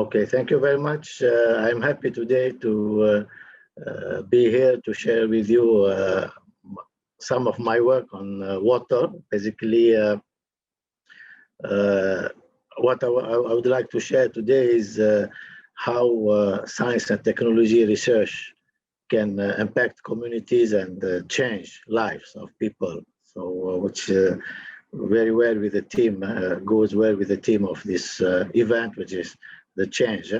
Okay, thank you very much. I'm happy today to be here to share with you some of my work on water. Basically, what I would like to share today is how science and technology research can impact communities and change lives of people. So, which very well with the team, goes well with the theme of this event, which is the change.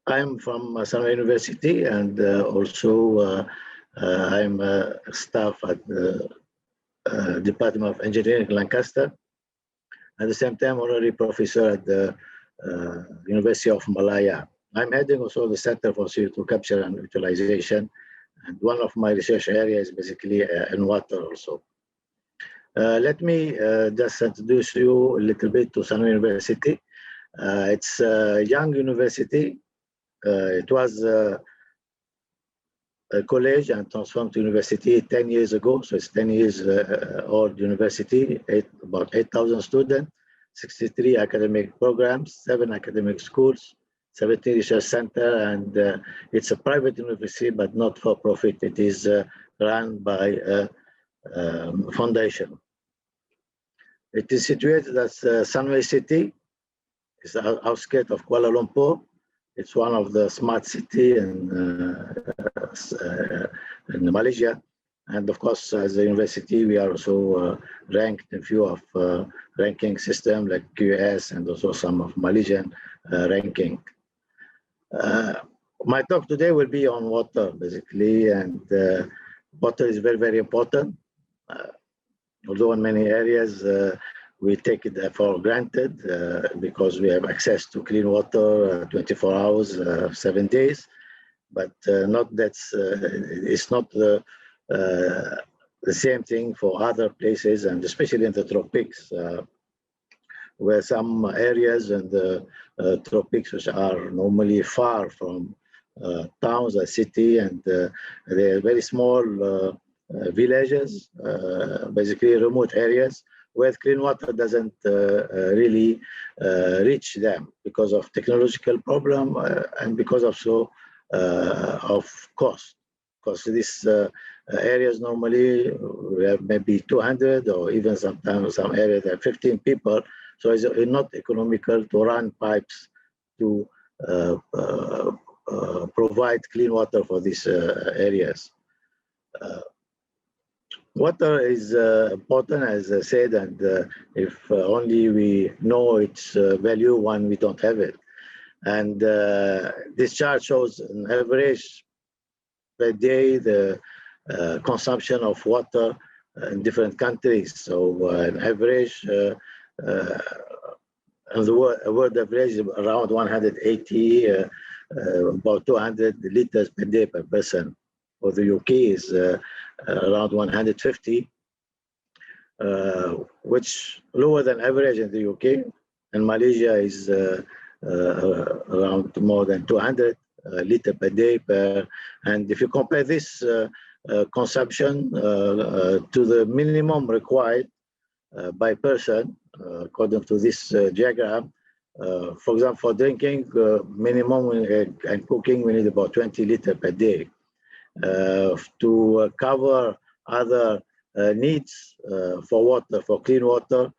I'm from Sana University, and also I'm a staff at the Department of Engineering, Lancaster. At the same time, honorary professor at the University of Malaya. I'm heading also the Center for CO2 Capture and Utilization, and one of my research areas is basically in water also. Let me just introduce you a little bit to Sana University. It's a young university. It was a college and transformed to university 10 years ago. So it's 10 years old university, about 8,000 students, 63 academic programs, 7 academic schools, 17 research center, and it's a private university, but not for profit. It is run by a foundation. It is situated at Sunway City. It's the outskirts of Kuala Lumpur. It's one of the smart cities in Malaysia. And of course, as a university, we are also ranked in a few of ranking systems like QS and also some of Malaysian ranking. My talk today will be on water, basically, and water is very, very important. Although in many areas, we take it for granted because we have access to clean water 24 hours, 7 days, but it's not the same thing for other places, and especially in the tropics, where some areas in the tropics which are normally far from towns or city, and they are very small villages, basically remote areas, where clean water doesn't really reach them because of technological problem and because also of cost. Because these areas normally we have maybe 200 or even sometimes some areas have 15 people. So it's not economical to run pipes to provide clean water for these areas. Water is important, as I said, and if only we know its value when we don't have it. And this chart shows an average per day, the consumption of water in different countries. So an average, the world average is around 180, about 200 liters per day per person. For the UK is around 150, which lower than average in the UK. And Malaysia is around more than 200 liters per day. And if you compare this consumption to the minimum required by person, according to this diagram, for example, for drinking, minimum and cooking, we need about 20 liters per day. To cover other needs for water, for clean water,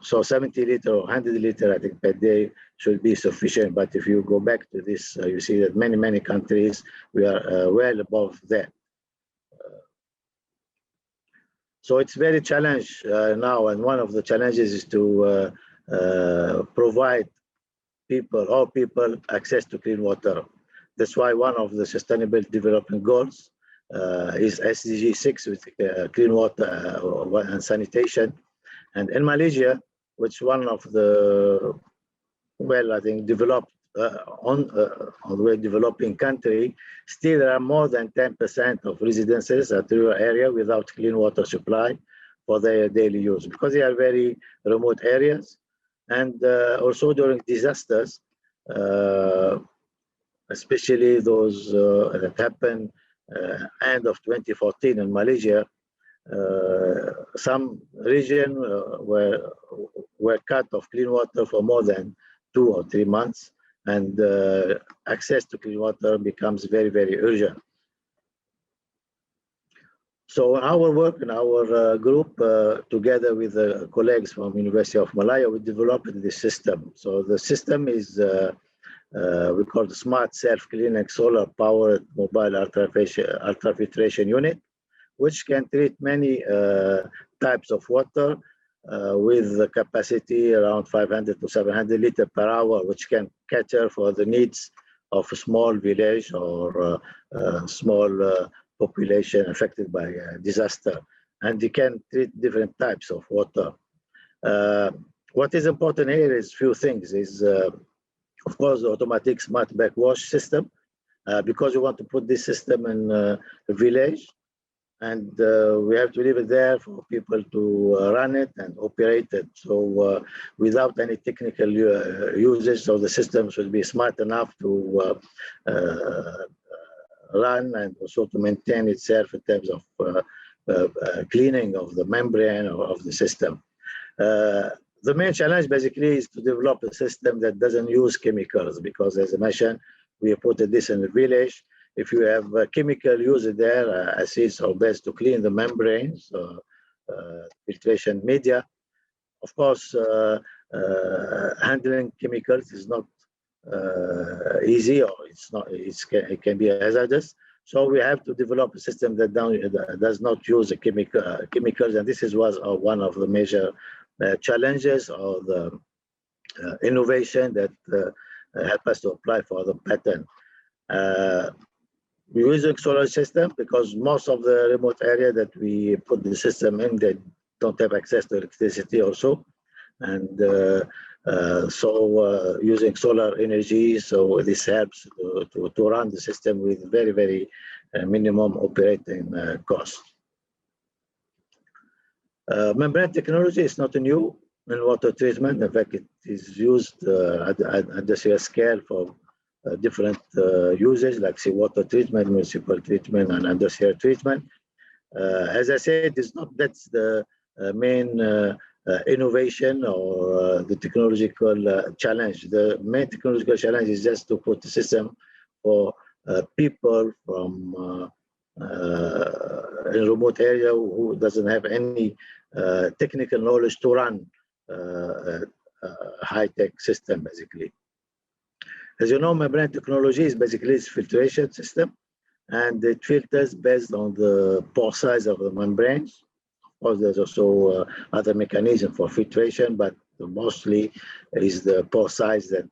so 70 liters or 100 liters, I think, per day should be sufficient. But if you go back to this, you see that many countries, we are well above that. So it's very challenged now, and one of the challenges is to provide all people access to clean water. That's why one of the Sustainable Development Goals is SDG 6, with clean water and sanitation. And in Malaysia, which one of the, well, I think developed on the way developing country, still there are more than 10% of residences at rural area without clean water supply for their daily use, because they are very remote areas. And also during disasters, especially those that happened end of 2014 in Malaysia, some region were cut of clean water for more than 2 or 3 months, and access to clean water becomes very, very urgent. So our work in our group, together with colleagues from University of Malaya, we developed this system. So the system is we call the smart self-cleaning solar-powered mobile ultrafiltration unit, which can treat many types of water with the capacity around 500 to 700 liters per hour, which can cater for the needs of a small village or small population affected by disaster. And you can treat different types of water. What is important here is few things. Is of course the automatic smart backwash system, because we want to put this system in a village, and we have to leave it there for people to run it and operate it. So without any technical usage, so the system should be smart enough to run and also to maintain itself in terms of cleaning of the membrane of the system. The main challenge basically is to develop a system that doesn't use chemicals, because as I mentioned, we put this in the village. If you have chemical used there, acids or bases to clean the membranes, filtration media, of course, handling chemicals is not easy, or it can be hazardous. So we have to develop a system that does not use the chemicals, and this was one of the major challenges or the innovation that help us to apply for the patent. We're using solar system because most of the remote area that we put the system in, they don't have access to electricity also. And so using solar energy, so this helps to run the system with very, very minimum operating cost. Membrane technology is not new in water treatment. In fact, it is used at industrial scale for different uses like seawater treatment, municipal treatment, and industrial treatment. As I said, that's the main innovation or the technological challenge. The main technological challenge is just to put the system for people from in a remote area who doesn't have any technical knowledge to run a high-tech system, basically. As you know, membrane technology is basically a filtration system, and it filters based on the pore size of the membranes. Of course, there's also other mechanism for filtration, but mostly is the pore size that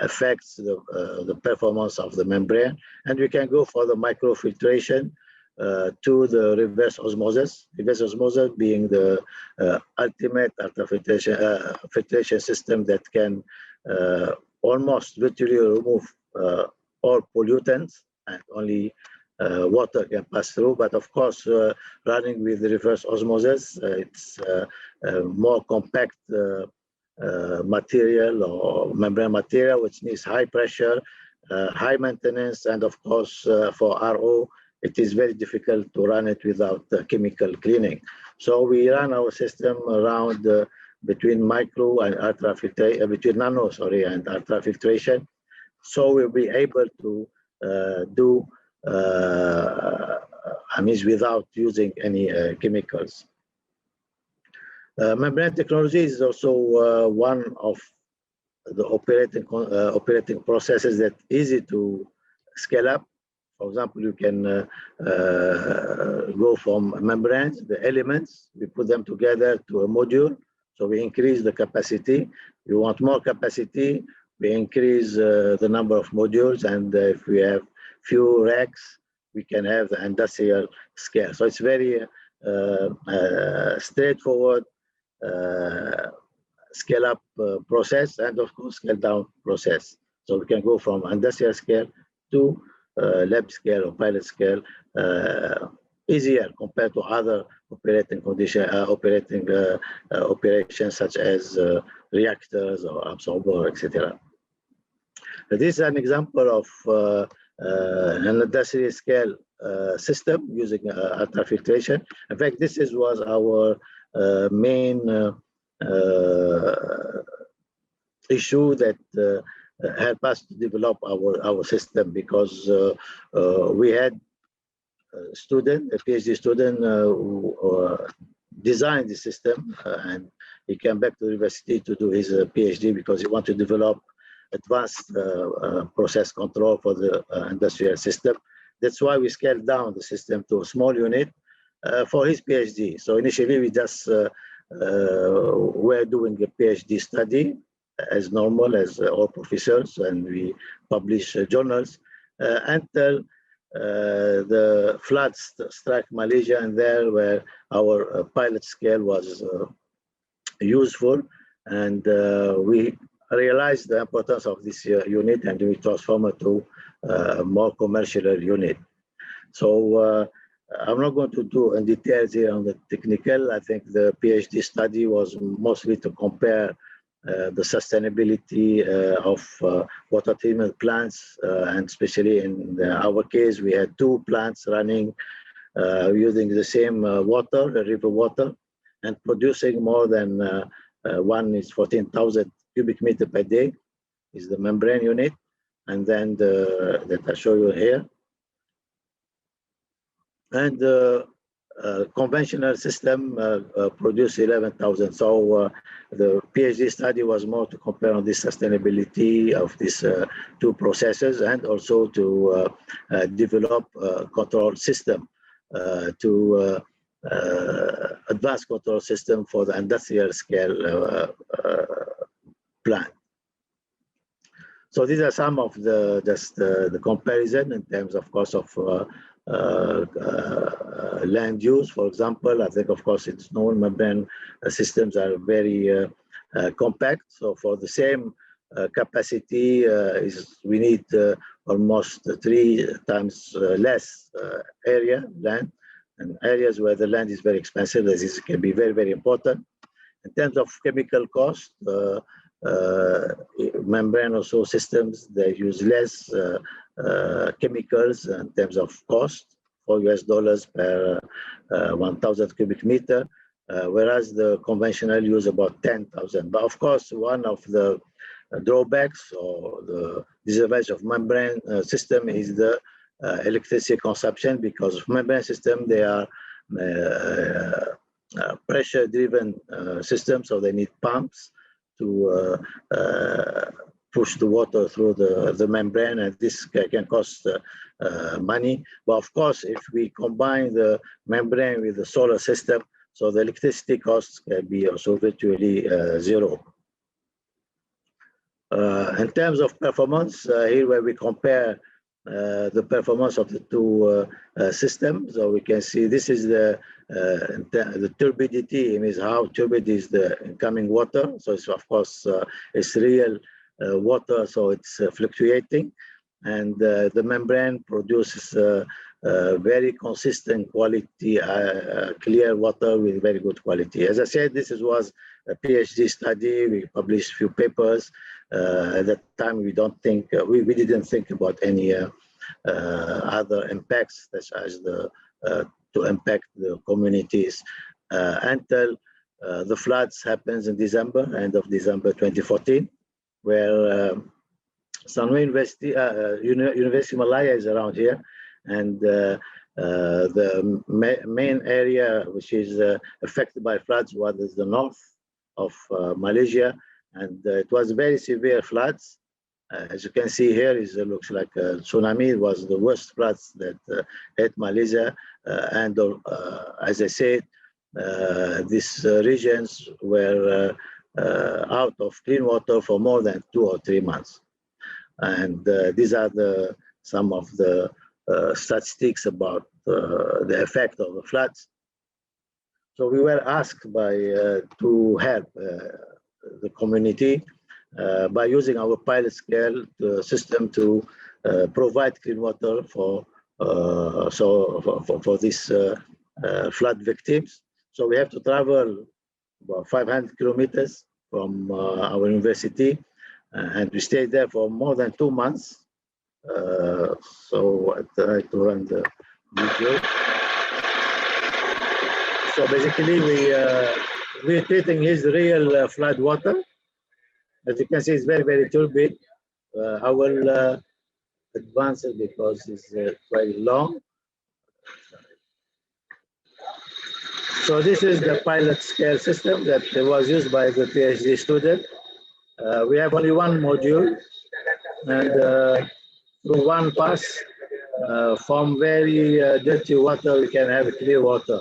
affects the performance of the membrane. And we can go for the microfiltration to the reverse osmosis. Reverse osmosis being the ultimate filtration system that can almost literally remove all pollutants, and only water can pass through. But of course, running with the reverse osmosis, it's more compact material or membrane material, which needs high pressure, high maintenance, and of course, for RO, it is very difficult to run it without chemical cleaning. So we run our system around between micro and ultrafiltration, between nano, and ultrafiltration. So we'll be able to do without using any chemicals. Membrane technology is also one of the operating processes that easy to scale up. For example, you can go from membranes, the elements, we put them together to a module. So we increase the capacity. We want more capacity, we increase the number of modules, and if we have few racks, we can have the industrial scale. So it's very straightforward scale up process, and of course scale down process. So we can go from industrial scale to lab scale or pilot scale easier compared to other operating operations such as reactors or absorber, etc. This is an example of an audacity scale system using ultrafiltration. In fact, this was our main issue that helped us to develop our system, because we had a PhD student who designed the system, and he came back to the university to do his PhD because he wanted to develop advanced process control for the industrial system. That's why we scaled down the system to a small unit for his PhD. So initially we just were doing a PhD study as normal as all professors, and we publish journals until the floods struck Malaysia, and there where our pilot scale was useful, and we realized the importance of this unit, and we transformed it to a more commercial unit. So I'm not going to do in details here on the technical. I think the PhD study was mostly to compare the sustainability of water treatment plants, and especially in our case, we had 2 plants running using the same water, the river water, and producing more than one is 14,000 cubic meter per day is the membrane unit, and then that I show you here. And the conventional system produced 11,000. So the PhD study was more to compare on the sustainability of these 2 processes, and also to develop a control system, to advanced control system for the industrial scale plant. So these are some of the comparison in terms, of course, of land use. For example, I think, of course, it's known membrane systems are very compact. So for the same capacity, we need almost 3 times less land, and areas where the land is very expensive. This can be very, very important. In terms of chemical cost, membrane also systems, they use less chemicals in terms of cost, $4 per 1,000 cubic meter, whereas the conventional use about 10,000. But of course, one of the drawbacks or the disadvantage of membrane system is the electricity consumption, because membrane system, they are pressure-driven systems, so they need pumps to push the water through the membrane, and this can cost money. But of course, if we combine the membrane with the solar system, so the electricity costs can be also virtually zero. In terms of performance, here where we compare the performance of the 2 systems, so we can see this is the turbidity, means how turbid is the incoming water. So it's, of course, it's real water, so it's fluctuating, and the membrane produces very consistent quality, clear water with very good quality. As I said, this was a PhD study. We published a few papers. At that time, we didn't think about any other impacts, such as to impact the communities, until the floods happens in December, end of December 2014, where Sanway University Malaya is around here, and the main area which is affected by floods was the north of Malaysia, and it was very severe floods. As you can see here, it looks like a tsunami. It was the worst floods that hit Malaysia, and as I said, these regions were out of clean water for more than 2 or 3 months. And these are some of the statistics about the effect of the floods. So we were asked to help the community by using our pilot scale system to provide clean water for these flood victims. So we have to travel about 500 kilometers from our university, and we stayed there for more than 2 months So I try to run the video. So basically, we're treating his real flood water. As you can see, it's very turbid. I will advance it because it's quite long. So this is the pilot scale system that was used by the PhD student. We have only one module, and through one pass, from very dirty water, we can have clear water.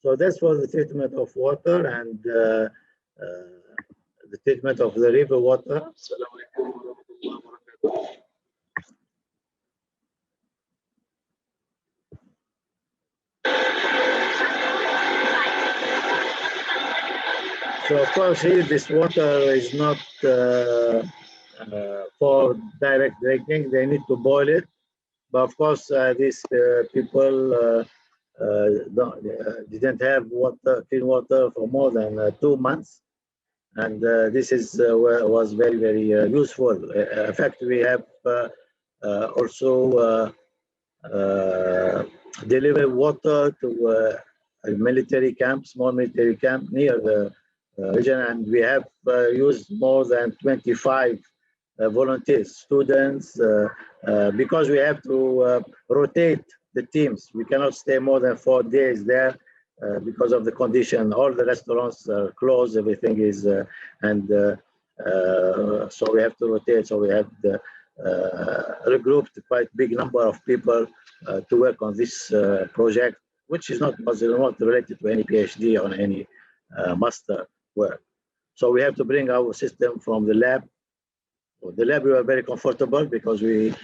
So that's for the treatment of water and the treatment of the river water. So of course here this water is not for direct drinking. They need to boil it. But of course these people didn't have water, clean water for more than 2 months. And this is was very useful. In fact, we have also delivered water to a military camp, small military camp near the region, and we have used more than 25 volunteers, students, because we have to rotate the teams. We cannot stay more than 4 days there. Because of the condition, all the restaurants are closed, everything is, so we have to rotate. So we have regrouped quite big number of people to work on this project, which is not related to any PhD or any master work. So we have to bring our system from the lab. The lab we were very comfortable because we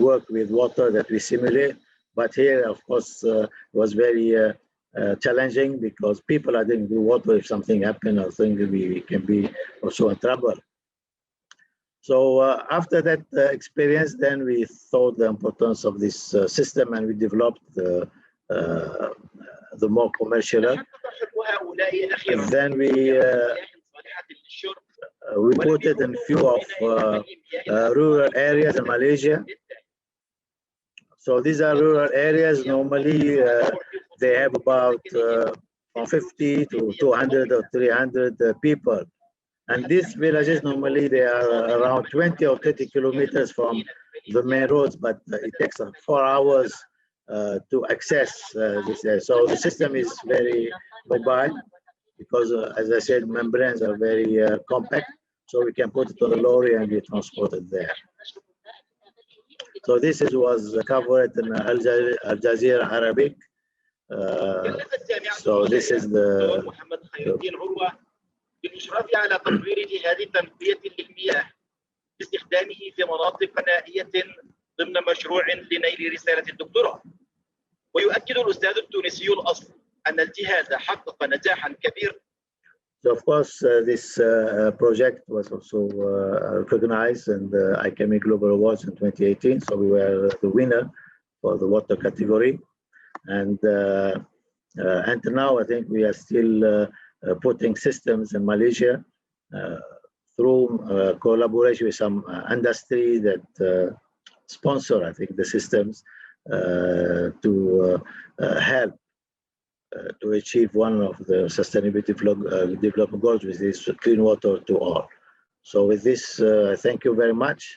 work with water that we simulate. But here, of course, was very challenging because people are dealing with water. If something happens, I think we can be also in trouble. So after that experience, then we thought the importance of this system, and we developed the more commercial. And then we put it in few of rural areas in Malaysia. So these are rural areas. Normally, they have about from 50 to 200 or 300 people. And these villages, normally, they are around 20 or 30 kilometers from the main roads, but it takes 4 hours to access this area. So the system is very mobile because, as I said, membranes are very compact. So we can put it on a lorry and we transport it there. So this was covered in Al Jazeera Arabic. So this is the محمد خيردين عروة بالإشراف على تطوير جهاز تنقية للمياه باستخدامه في مناطق نائية ضمن مشروع لنيل رسالة الدكتوراه. ويؤكد الأستاذ التونسي الأصل أن الجهاز حقق نجاحا كبيرا. So of course, this project was also recognized in the ICAMI Global Awards in 2018. So we were the winner for the water category. And until now, I think we are still putting systems in Malaysia through collaboration with some industry that sponsor, I think, the systems to help to achieve one of the sustainability development goals, which is clean water to all. So with this, thank you very much.